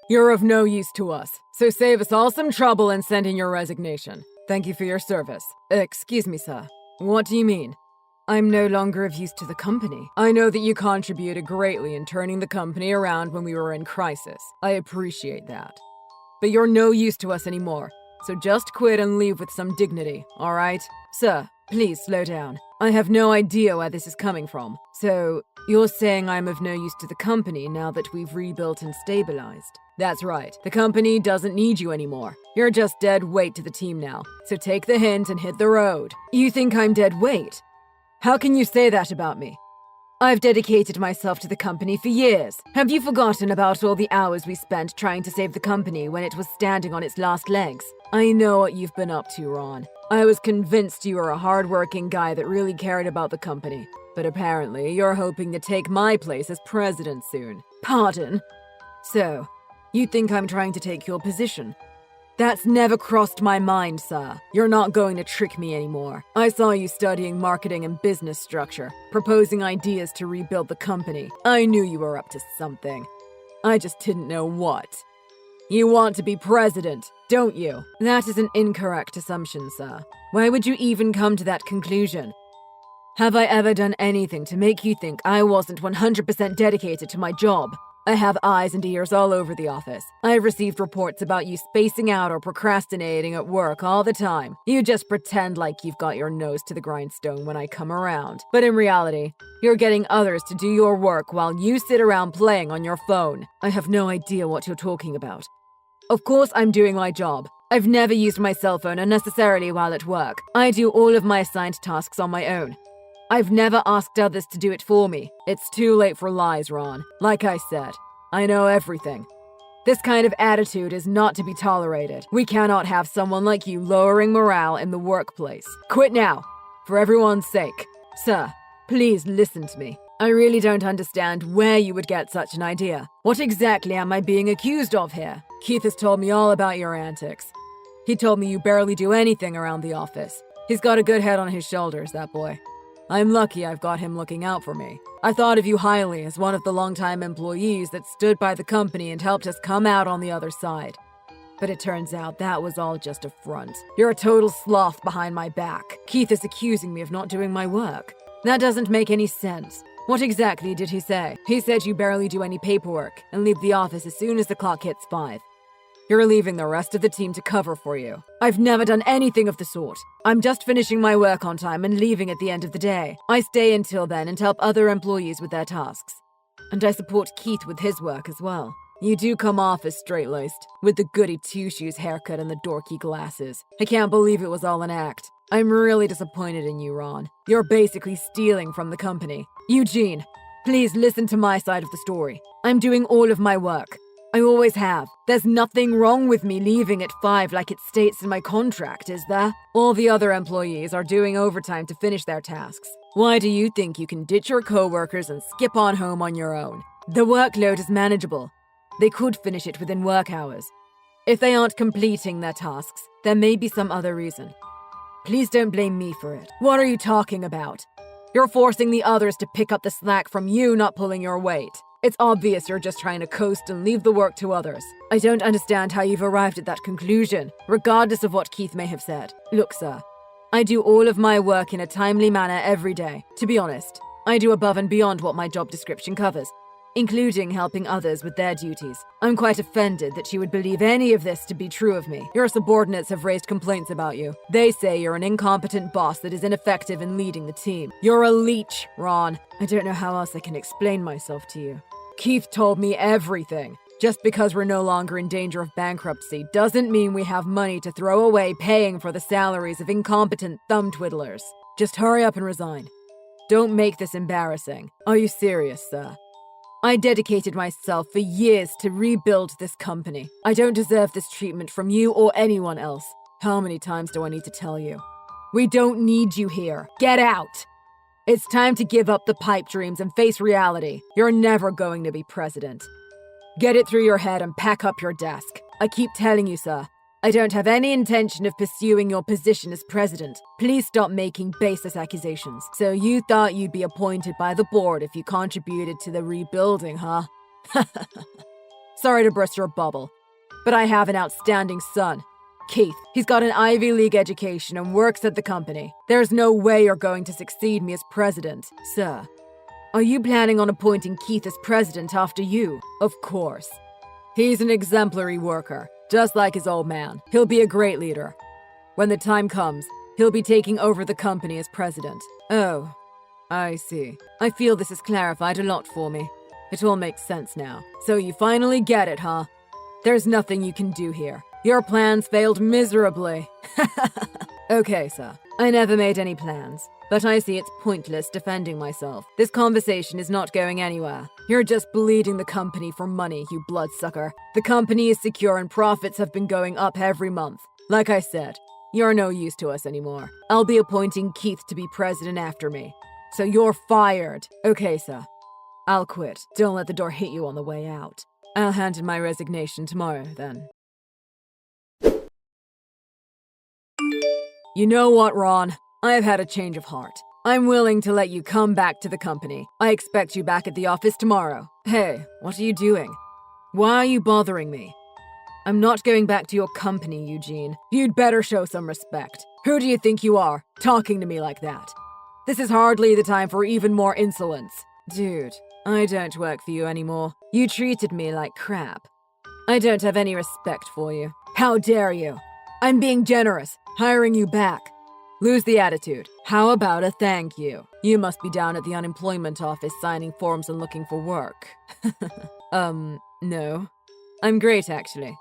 You're of no use to us, so save us all some trouble and send in your resignation. Thank you for your service. Excuse me, sir. What do you mean? I'm no longer of use to the company. I know that you contributed greatly in turning the company around when we were in crisis. I appreciate that. But you're no use to us anymore, so just quit and leave with some dignity, all right? Sir, please slow down. I have no idea where this is coming from. So, you're saying I'm of no use to the company now that we've rebuilt and stabilized? That's right. The company doesn't need you anymore. You're just dead weight to the team now. So take the hint and hit the road. You think I'm dead weight? How can you say that about me? I've dedicated myself to the company for years. Have you forgotten about all the hours we spent trying to save the company when it was standing on its last legs? I know what you've been up to, Ron. I was convinced you were a hard-working guy that really cared about the company. But apparently, you're hoping to take my place as president soon. Pardon? So, you think I'm trying to take your position? That's never crossed my mind, sir. You're not going to trick me anymore. I saw you studying marketing and business structure, proposing ideas to rebuild the company. I knew you were up to something. I just didn't know what. You want to be president, don't you? That is an incorrect assumption, sir. Why would you even come to that conclusion? Have I ever done anything to make you think I wasn't 100% dedicated to my job? I have eyes and ears all over the office. I've received reports about you spacing out or procrastinating at work all the time. You just pretend like you've got your nose to the grindstone when I come around. But in reality, you're getting others to do your work while you sit around playing on your phone. I have no idea what you're talking about. Of course I'm doing my job. I've never used my cell phone unnecessarily while at work. I do all of my assigned tasks on my own. I've never asked others to do it for me. It's too late for lies, Ron. Like I said, I know everything. This kind of attitude is not to be tolerated. We cannot have someone like you lowering morale in the workplace. Quit now, for everyone's sake. Sir, please listen to me. I really don't understand where you would get such an idea. What exactly am I being accused of here? Keith has told me all about your antics. He told me you barely do anything around the office. He's got a good head on his shoulders, that boy. I'm lucky I've got him looking out for me. I thought of you highly as one of the longtime employees that stood by the company and helped us come out on the other side. But it turns out that was all just a front. You're a total sloth behind my back. Keith is accusing me of not doing my work. That doesn't make any sense. What exactly did he say? He said you barely do any paperwork and leave the office as soon as the clock hits 5. You're leaving the rest of the team to cover for you. I've never done anything of the sort. I'm just finishing my work on time and leaving at the end of the day. I stay until then and help other employees with their tasks. And I support Keith with his work as well. You do come off as straight-laced, with the goody two-shoes haircut and the dorky glasses. I can't believe it was all an act. I'm really disappointed in you, Ron. You're basically stealing from the company. Eugene, please listen to my side of the story. I'm doing all of my work. I always have. There's nothing wrong with me leaving at 5 like it states in my contract, is there? All the other employees are doing overtime to finish their tasks. Why do you think you can ditch your coworkers and skip on home on your own? The workload is manageable. They could finish it within work hours. If they aren't completing their tasks, there may be some other reason. Please don't blame me for it. What are you talking about? You're forcing the others to pick up the slack from you not pulling your weight. It's obvious you're just trying to coast and leave the work to others. I don't understand how you've arrived at that conclusion, regardless of what Keith may have said. Look, sir, I do all of my work in a timely manner every day. To be honest, I do above and beyond what my job description covers, including helping others with their duties. I'm quite offended that you would believe any of this to be true of me. Your subordinates have raised complaints about you. They say you're an incompetent boss that is ineffective in leading the team. You're a leech, Ron. I don't know how else I can explain myself to you. Keith told me everything. Just because we're no longer in danger of bankruptcy doesn't mean we have money to throw away paying for the salaries of incompetent thumb twiddlers. Just hurry up and resign. Don't make this embarrassing. Are you serious, sir? I dedicated myself for years to rebuild this company. I don't deserve this treatment from you or anyone else. How many times do I need to tell you? We don't need you here. Get out! It's time to give up the pipe dreams and face reality. You're never going to be president. Get it through your head and pack up your desk. I keep telling you, sir, I don't have any intention of pursuing your position as president. Please stop making baseless accusations. So you thought you'd be appointed by the board if you contributed to the rebuilding, huh? Sorry to burst your bubble, but I have an outstanding son. Keith, he's got an Ivy League education and works at the company. There's no way you're going to succeed me as president. Sir, are you planning on appointing Keith as president after you? Of course. He's an exemplary worker, just like his old man. He'll be a great leader. When the time comes, he'll be taking over the company as president. Oh, I see. I feel this has clarified a lot for me. It all makes sense now. So you finally get it, huh? There's nothing you can do here. Your plans failed miserably. Okay, sir. I never made any plans, but I see it's pointless defending myself. This conversation is not going anywhere. You're just bleeding the company for money, you bloodsucker. The company is secure and profits have been going up every month. Like I said, you're no use to us anymore. I'll be appointing Keith to be president after me. So you're fired. Okay, sir. I'll quit. Don't let the door hit you on the way out. I'll hand in my resignation tomorrow, then. You know what, Ron? I've had a change of heart. I'm willing to let you come back to the company. I expect you back at the office tomorrow. Hey, what are you doing? Why are you bothering me? I'm not going back to your company, Eugene. You'd better show some respect. Who do you think you are, talking to me like that? This is hardly the time for even more insolence. Dude, I don't work for you anymore. You treated me like crap. I don't have any respect for you. How dare you? I'm being generous, hiring you back. Lose the attitude. How about a thank you? You must be down at the unemployment office signing forms and looking for work. No. I'm great, actually.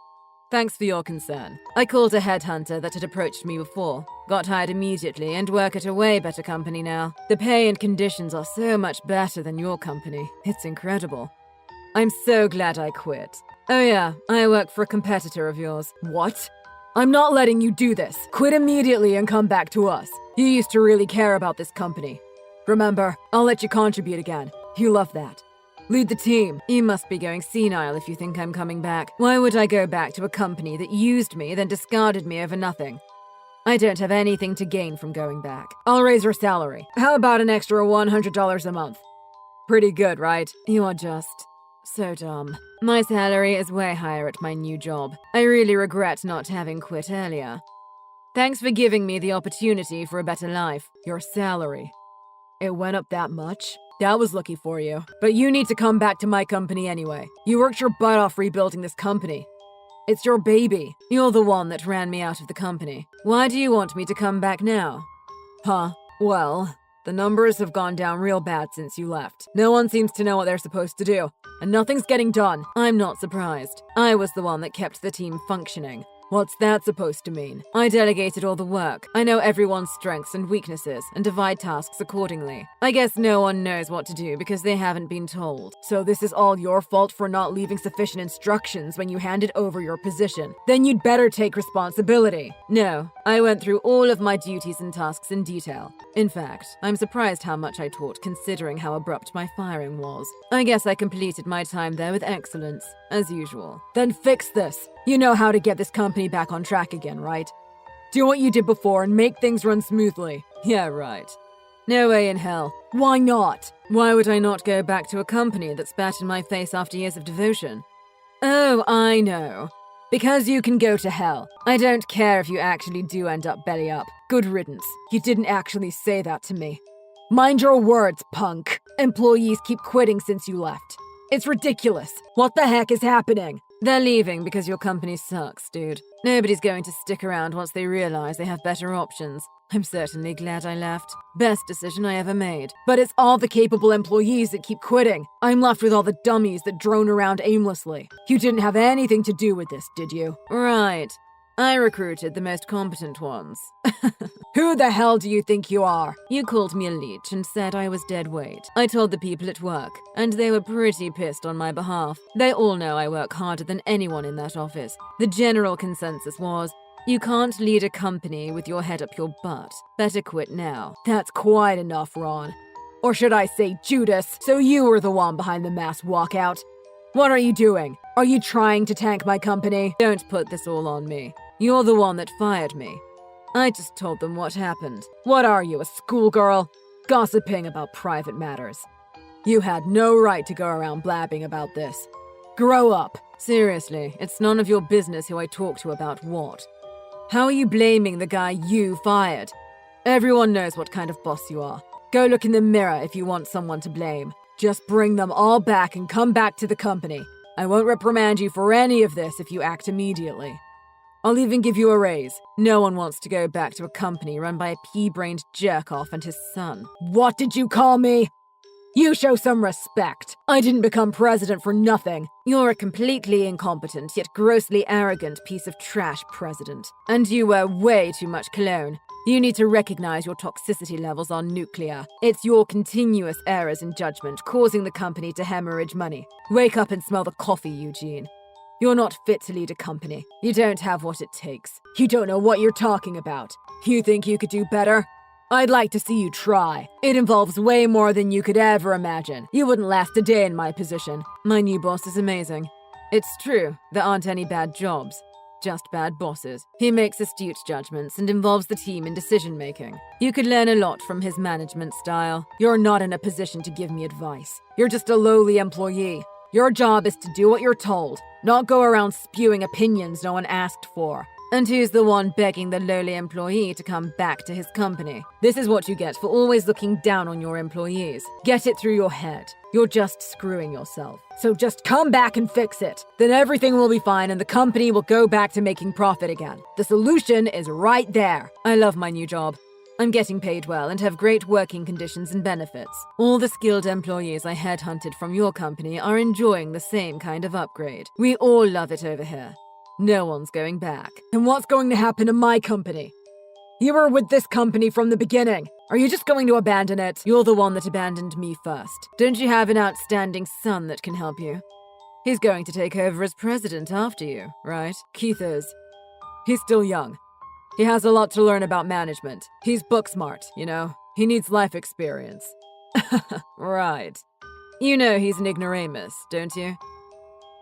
Thanks for your concern. I called a headhunter that had approached me before, got hired immediately, and work at a way better company now. The pay and conditions are so much better than your company. It's incredible. I'm so glad I quit. Oh yeah, I work for a competitor of yours. What? I'm not letting you do this. Quit immediately and come back to us. You used to really care about this company. Remember, I'll let you contribute again. You love that. Lead the team. You must be going senile if you think I'm coming back. Why would I go back to a company that used me, then discarded me over nothing? I don't have anything to gain from going back. I'll raise your salary. How about an extra $100 a month? Pretty good, right? You are just so dumb. My salary is way higher at my new job. I really regret not having quit earlier. Thanks for giving me the opportunity for a better life. Your salary. It went up that much? That was lucky for you. But you need to come back to my company anyway. You worked your butt off rebuilding this company. It's your baby. You're the one that ran me out of the company. Why do you want me to come back now? Huh? Well, the numbers have gone down real bad since you left. No one seems to know what they're supposed to do, and nothing's getting done. I'm not surprised. I was the one that kept the team functioning. What's that supposed to mean? I delegated all the work. I know everyone's strengths and weaknesses and divide tasks accordingly. I guess no one knows what to do because they haven't been told. So this is all your fault for not leaving sufficient instructions when you handed over your position. Then you'd better take responsibility. No, I went through all of my duties and tasks in detail. In fact, I'm surprised how much I taught considering how abrupt my firing was. I guess I completed my time there with excellence, as usual. Then fix this. You know how to get this company back on track again, right? Do what you did before and make things run smoothly. Yeah, right. No way in hell. Why not? Why would I not go back to a company that spat in my face after years of devotion? Oh, I know. Because you can go to hell. I don't care if you actually do end up belly up. Good riddance. You didn't actually say that to me. Mind your words, punk. Employees keep quitting since you left. It's ridiculous. What the heck is happening? They're leaving because your company sucks, dude. Nobody's going to stick around once they realize they have better options. I'm certainly glad I left. Best decision I ever made. But it's all the capable employees that keep quitting. I'm left with all the dummies that drone around aimlessly. You didn't have anything to do with this, did you? Right. I recruited the most competent ones. Who the hell do you think you are? You called me a leech and said I was dead weight. I told the people at work, and they were pretty pissed on my behalf. They all know I work harder than anyone in that office. The general consensus was, you can't lead a company with your head up your butt. Better quit now. That's quite enough, Ron. Or should I say Judas, so you were the one behind the mass walkout. What are you doing? Are you trying to tank my company? Don't put this all on me. You're the one that fired me. I just told them what happened. What are you, a schoolgirl? Gossiping about private matters. You had no right to go around blabbing about this. Grow up. Seriously, it's none of your business who I talk to about what. How are you blaming the guy you fired? Everyone knows what kind of boss you are. Go look in the mirror if you want someone to blame. Just bring them all back and come back to the company. I won't reprimand you for any of this if you act immediately. I'll even give you a raise. No one wants to go back to a company run by a pea-brained jerk-off and his son. What did you call me? You show some respect. I didn't become president for nothing. You're a completely incompetent yet grossly arrogant piece of trash president. And you wear way too much cologne. You need to recognize your toxicity levels are nuclear. It's your continuous errors in judgment causing the company to hemorrhage money. Wake up and smell the coffee, Eugene. You're not fit to lead a company. You don't have what it takes. You don't know what you're talking about. You think you could do better? I'd like to see you try. It involves way more than you could ever imagine. You wouldn't last a day in my position. My new boss is amazing. It's true, there aren't any bad jobs, just bad bosses. He makes astute judgments and involves the team in decision-making. You could learn a lot from his management style. You're not in a position to give me advice. You're just a lowly employee. Your job is to do what you're told, not go around spewing opinions no one asked for. And who's the one begging the lowly employee to come back to his company? This is what you get for always looking down on your employees. Get it through your head. You're just screwing yourself. So just come back and fix it. Then everything will be fine and the company will go back to making profit again. The solution is right there. I love my new job. I'm getting paid well and have great working conditions and benefits. All the skilled employees I headhunted from your company are enjoying the same kind of upgrade. We all love it over here. No one's going back. And what's going to happen to my company? You were with this company from the beginning. Are you just going to abandon it? You're the one that abandoned me first. Don't you have an outstanding son that can help you? He's going to take over as president after you, right? Keith is. He's still young. He has a lot to learn about management. He's book smart, you know? He needs life experience. Right. You know he's an ignoramus, don't you?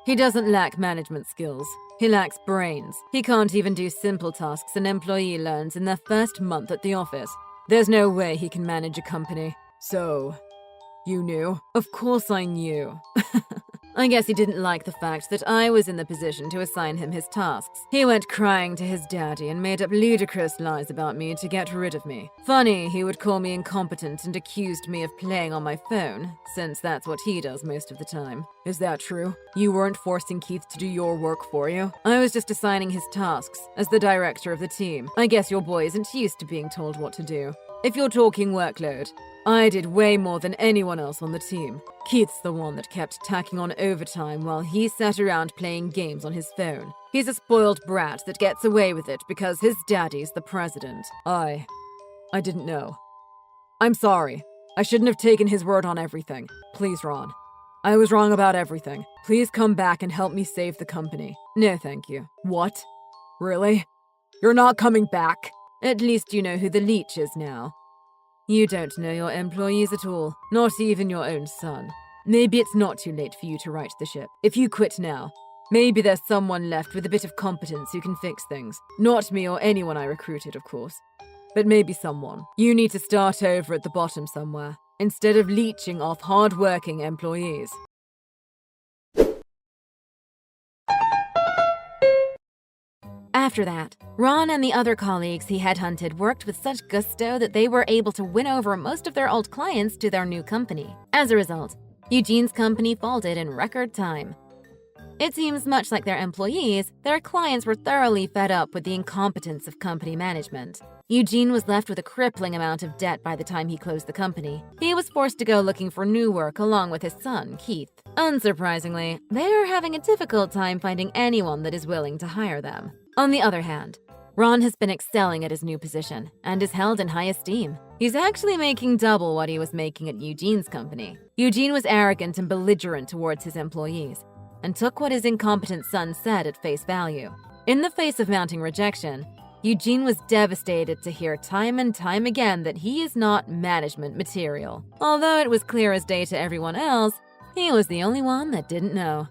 He doesn't lack management skills. He lacks brains. He can't even do simple tasks an employee learns in their first month at the office. There's no way he can manage a company. So, you knew? Of course I knew. I guess he didn't like the fact that I was in the position to assign him his tasks. He went crying to his daddy and made up ludicrous lies about me to get rid of me. Funny, he would call me incompetent and accused me of playing on my phone, since that's what he does most of the time. Is that true? You weren't forcing Keith to do your work for you? I was just assigning his tasks, as the director of the team. I guess your boy isn't used to being told what to do. If you're talking workload, I did way more than anyone else on the team. Keith's the one that kept tacking on overtime while he sat around playing games on his phone. He's a spoiled brat that gets away with it because his daddy's the president. I didn't know. I'm sorry. I shouldn't have taken his word on everything. Please, Ron. I was wrong about everything. Please come back and help me save the company. No, thank you. What? Really? You're not coming back? At least you know who the leech is now. You don't know your employees at all, not even your own son. Maybe it's not too late for you to right the ship. If you quit now, maybe there's someone left with a bit of competence who can fix things. Not me or anyone I recruited, of course. But maybe someone. You need to start over at the bottom somewhere, instead of leeching off hard-working employees. After that, Ron and the other colleagues he headhunted worked with such gusto that they were able to win over most of their old clients to their new company. As a result, Eugene's company folded in record time. It seems much like their employees, their clients were thoroughly fed up with the incompetence of company management. Eugene was left with a crippling amount of debt by the time he closed the company. He was forced to go looking for new work along with his son, Keith. Unsurprisingly, they are having a difficult time finding anyone that is willing to hire them. On the other hand, Ron has been excelling at his new position and is held in high esteem. He's actually making double what he was making at Eugene's company. Eugene was arrogant and belligerent towards his employees and took what his incompetent son said at face value. In the face of mounting rejection, Eugene was devastated to hear time and time again that he is not management material. Although it was clear as day to everyone else, he was the only one that didn't know.